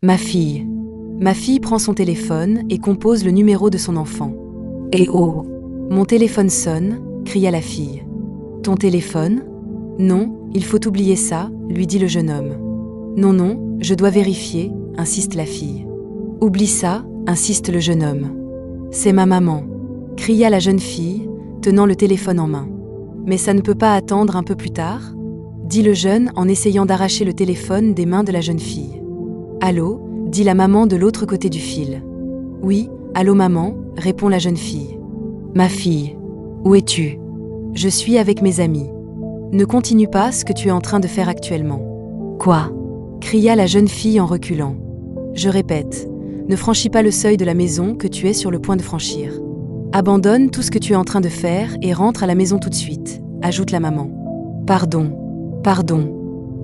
Ma fille. Ma fille prend son téléphone et compose le numéro de son enfant. Eh oh! Mon téléphone sonne, cria la fille. Ton téléphone? Non, il faut oublier ça, lui dit le jeune homme. Non, non, je dois vérifier, insiste la fille. Oublie ça, insiste le jeune homme. C'est ma maman, cria la jeune fille, tenant le téléphone en main. Mais ça ne peut pas attendre un peu plus tard? Dit le jeune en essayant d'arracher le téléphone des mains de la jeune fille. Allô? Dit la maman de l'autre côté du fil. Oui, allô maman, répond la jeune fille. Ma fille, où es-tu? Je suis avec mes amis. Ne continue pas ce que tu es en train de faire actuellement. Quoi? Cria la jeune fille en reculant. Je répète, ne franchis pas le seuil de la maison que tu es sur le point de franchir. Abandonne tout ce que tu es en train de faire et rentre à la maison tout de suite, ajoute la maman. Pardon, pardon.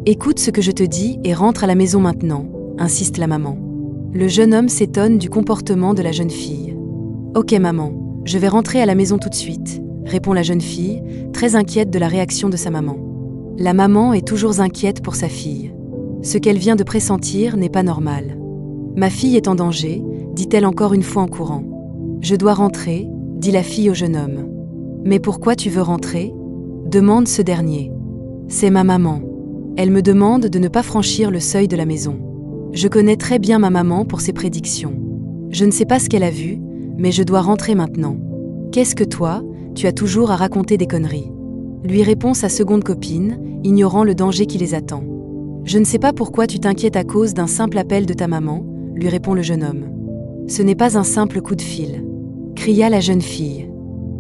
Écoute ce que je te dis et rentre à la maison maintenant, insiste la maman. Le jeune homme s'étonne du comportement de la jeune fille. Ok maman, je vais rentrer à la maison tout de suite, répond la jeune fille, très inquiète de la réaction de sa maman. La maman est toujours inquiète pour sa fille. Ce qu'elle vient de pressentir n'est pas normal. Ma fille est en danger, dit-elle encore une fois en courant. Je dois rentrer, dit la fille au jeune homme. Mais pourquoi tu veux rentrer? Demande ce dernier. C'est ma maman. Elle me demande de ne pas franchir le seuil de la maison. Je connais très bien ma maman pour ses prédictions. Je ne sais pas ce qu'elle a vu, mais je dois rentrer maintenant. Qu'est-ce que toi, tu as toujours à raconter des conneries? Lui répond sa seconde copine, ignorant le danger qui les attend. Je ne sais pas pourquoi tu t'inquiètes à cause d'un simple appel de ta maman, lui répond le jeune homme. Ce n'est pas un simple coup de fil, cria la jeune fille.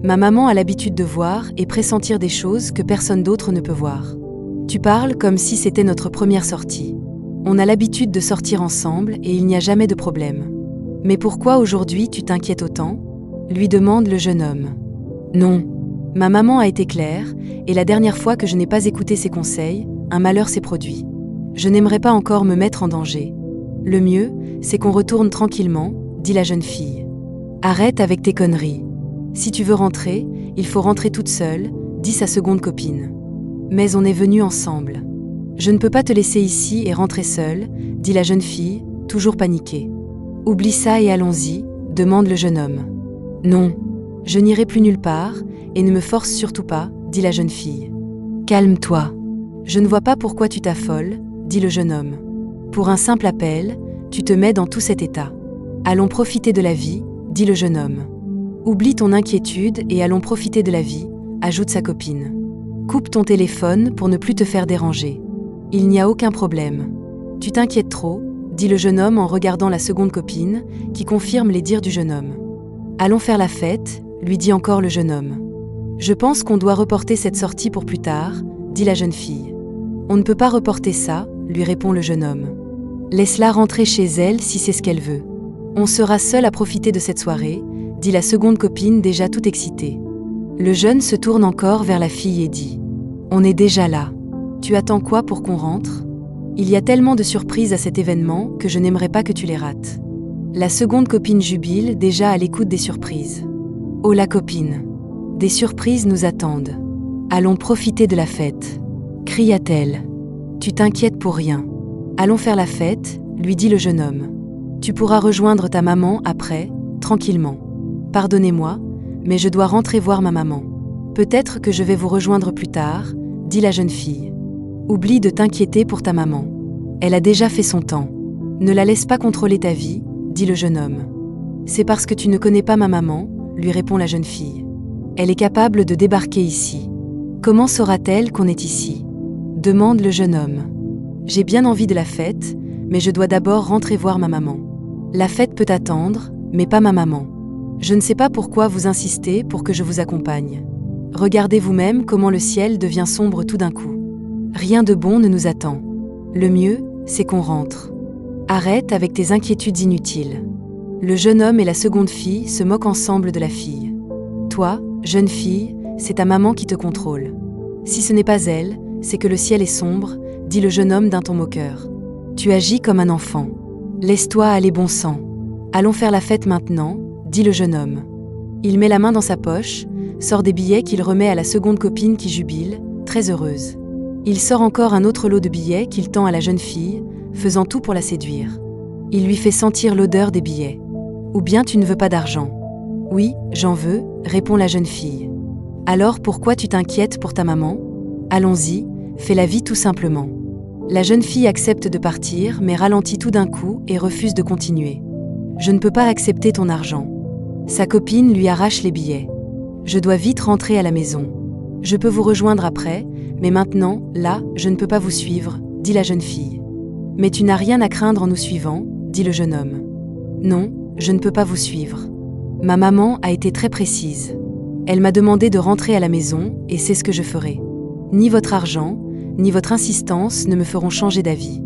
Ma maman a l'habitude de voir et pressentir des choses que personne d'autre ne peut voir. Tu parles comme si c'était notre première sortie. On a l'habitude de sortir ensemble et il n'y a jamais de problème. Mais pourquoi aujourd'hui tu t'inquiètes autant? Lui demande le jeune homme. Non. Ma maman a été claire, et la dernière fois que je n'ai pas écouté ses conseils, un malheur s'est produit. Je n'aimerais pas encore me mettre en danger. Le mieux, c'est qu'on retourne tranquillement, dit la jeune fille. Arrête avec tes conneries. Si tu veux rentrer, il faut rentrer toute seule, dit sa seconde copine. Mais on est venus ensemble. Je ne peux pas te laisser ici et rentrer seule, dit la jeune fille, toujours paniquée. Oublie ça et allons-y, demande le jeune homme. Non, je n'irai plus nulle part, et ne me force surtout pas, dit la jeune fille. Calme-toi. Je ne vois pas pourquoi tu t'affoles, dit le jeune homme. Pour un simple appel, tu te mets dans tout cet état. Allons profiter de la vie, dit le jeune homme. Oublie ton inquiétude et allons profiter de la vie, ajoute sa copine. Coupe ton téléphone pour ne plus te faire déranger. Il n'y a aucun problème. Tu t'inquiètes trop, dit le jeune homme en regardant la seconde copine, qui confirme les dires du jeune homme. Allons faire la fête, lui dit encore le jeune homme. Je pense qu'on doit reporter cette sortie pour plus tard, dit la jeune fille. On ne peut pas reporter ça, lui répond le jeune homme. Laisse-la rentrer chez elle si c'est ce qu'elle veut. On sera seul à profiter de cette soirée, dit la seconde copine déjà toute excitée. Le jeune se tourne encore vers la fille et dit « On est déjà là. Tu attends quoi pour qu'on rentre? Il y a tellement de surprises à cet événement que je n'aimerais pas que tu les rates. » La seconde copine jubile déjà à l'écoute des surprises. « Oh la copine, des surprises nous attendent. Allons profiter de la fête. » cria-t-elle. « Tu t'inquiètes pour rien. Allons faire la fête, lui dit le jeune homme. Tu pourras rejoindre ta maman après, tranquillement. Pardonnez-moi, mais je dois rentrer voir ma maman. Peut-être que je vais vous rejoindre plus tard, dit la jeune fille. Oublie de t'inquiéter pour ta maman. Elle a déjà fait son temps. Ne la laisse pas contrôler ta vie, dit le jeune homme. C'est parce que tu ne connais pas ma maman, lui répond la jeune fille. Elle est capable de débarquer ici. Comment saura-t-elle qu'on est ici? Demande le jeune homme. J'ai bien envie de la fête, mais je dois d'abord rentrer voir ma maman. La fête peut attendre, mais pas ma maman. Je ne sais pas pourquoi vous insistez pour que je vous accompagne. Regardez vous-même comment le ciel devient sombre tout d'un coup. Rien de bon ne nous attend. Le mieux, c'est qu'on rentre. Arrête avec tes inquiétudes inutiles. Le jeune homme et la seconde fille se moquent ensemble de la fille. Toi, jeune fille, c'est ta maman qui te contrôle. Si ce n'est pas elle, c'est que le ciel est sombre, dit le jeune homme d'un ton moqueur. Tu agis comme un enfant. Laisse-toi aller bon sang. Allons faire la fête maintenant, dit le jeune homme. Il met la main dans sa poche, sort des billets qu'il remet à la seconde copine qui jubile, très heureuse. Il sort encore un autre lot de billets qu'il tend à la jeune fille, faisant tout pour la séduire. Il lui fait sentir l'odeur des billets. Ou bien tu ne veux pas d'argent? Oui, j'en veux, répond la jeune fille. Alors pourquoi tu t'inquiètes pour ta maman? Allons-y, fais la vie tout simplement. La jeune fille accepte de partir, mais ralentit tout d'un coup et refuse de continuer. Je ne peux pas accepter ton argent. Sa copine lui arrache les billets. Je dois vite rentrer à la maison. Je peux vous rejoindre après, mais maintenant, là, je ne peux pas vous suivre, dit la jeune fille. Mais tu n'as rien à craindre en nous suivant, dit le jeune homme. Non, je ne peux pas vous suivre. Ma maman a été très précise. Elle m'a demandé de rentrer à la maison et c'est ce que je ferai. Ni votre argent, ni votre insistance ne me feront changer d'avis.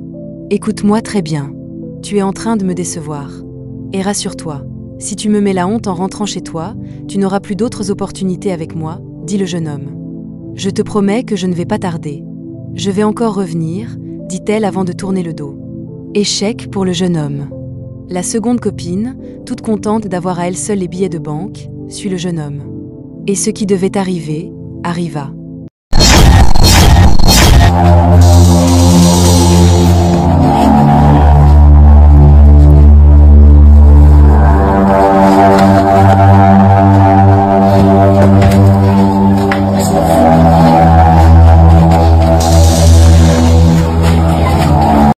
Écoute-moi très bien. Tu es en train de me décevoir. Et rassure-toi, si tu me mets la honte en rentrant chez toi, tu n'auras plus d'autres opportunités avec moi, dit le jeune homme. Je te promets que je ne vais pas tarder. Je vais encore revenir, dit-elle avant de tourner le dos. Échec pour le jeune homme. La seconde copine, toute contente d'avoir à elle seule les billets de banque, suit le jeune homme. Et ce qui devait arriver, arriva.